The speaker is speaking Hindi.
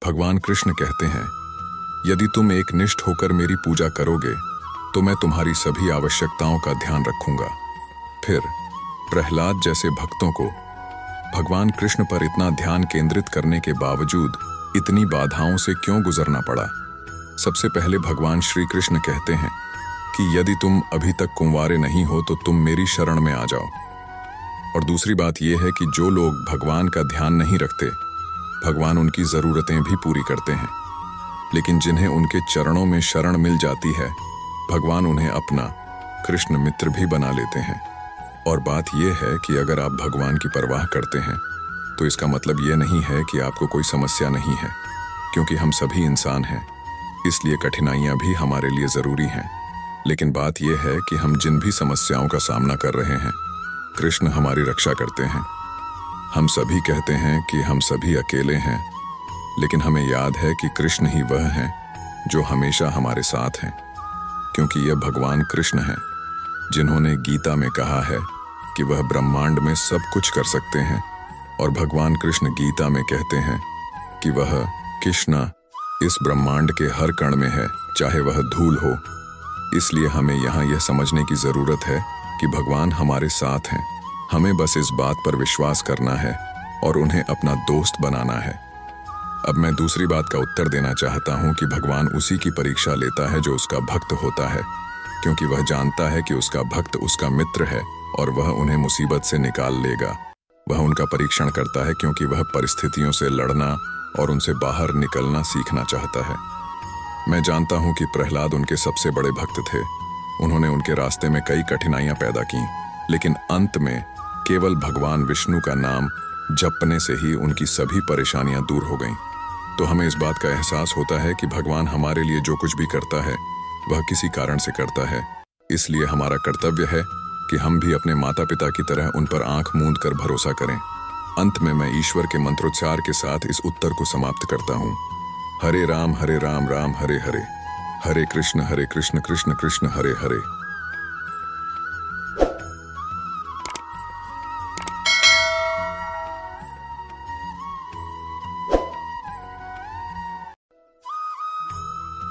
भगवान कृष्ण कहते हैं, यदि तुम एक निष्ठ होकर मेरी पूजा करोगे तो मैं तुम्हारी सभी आवश्यकताओं का ध्यान रखूंगा। फिर प्रहलाद जैसे भक्तों को भगवान कृष्ण पर इतना ध्यान केंद्रित करने के बावजूद इतनी बाधाओं से क्यों गुजरना पड़ा? सबसे पहले भगवान श्री कृष्ण कहते हैं कि यदि तुम अभी तक कुंवारे नहीं हो तो तुम मेरी शरण में आ जाओ। और दूसरी बात यह है कि जो लोग भगवान का ध्यान नहीं रखते, भगवान उनकी जरूरतें भी पूरी करते हैं, लेकिन जिन्हें उनके चरणों में शरण मिल जाती है, भगवान उन्हें अपना कृष्ण मित्र भी बना लेते हैं। और बात यह है कि अगर आप भगवान की परवाह करते हैं तो इसका मतलब यह नहीं है कि आपको कोई समस्या नहीं है, क्योंकि हम सभी इंसान हैं, इसलिए कठिनाइयां भी हमारे लिए जरूरी हैं। लेकिन बात यह है कि हम जिन भी समस्याओं का सामना कर रहे हैं, कृष्ण हमारी रक्षा करते हैं। हम सभी कहते हैं कि हम सभी अकेले हैं, लेकिन हमें याद है कि कृष्ण ही वह हैं जो हमेशा हमारे साथ हैं, क्योंकि यह भगवान कृष्ण हैं जिन्होंने गीता में कहा है कि वह ब्रह्मांड में सब कुछ कर सकते हैं। और भगवान कृष्ण गीता में कहते हैं कि वह कृष्ण इस ब्रह्मांड के हर कण में है, चाहे वह धूल हो। इसलिए हमें यहाँ यह समझने की जरूरत है कि भगवान हमारे साथ हैं। हमें बस इस बात पर विश्वास करना है और उन्हें अपना दोस्त बनाना है। अब मैं दूसरी बात का उत्तर देना चाहता हूँ कि भगवान उसी की परीक्षा लेता है जो उसका भक्त होता है, क्योंकि वह जानता है कि उसका भक्त उसका मित्र है और वह उन्हें मुसीबत से निकाल लेगा। वह उनका परीक्षण करता है क्योंकि वह परिस्थितियों से लड़ना और उनसे बाहर निकलना सीखना चाहता है। मैं जानता हूँ कि प्रहलाद उनके सबसे बड़े भक्त थे। उन्होंने उनके रास्ते में कई कठिनाइयां पैदा की, लेकिन अंत में केवल भगवान विष्णु का नाम जपने से ही उनकी सभी परेशानियां दूर हो गईं। तो हमें इस बात का एहसास होता है कि भगवान हमारे लिए जो कुछ भी करता है वह किसी कारण से करता है। इसलिए हमारा कर्तव्य है कि हम भी अपने माता पिता की तरह उन पर आंख मूंद कर भरोसा करें। अंत में मैं ईश्वर के मंत्रोच्चार के साथ इस उत्तर को समाप्त करता हूँ। हरे राम राम हरे हरे, हरे कृष्ण कृष्ण कृष्ण हरे हरे।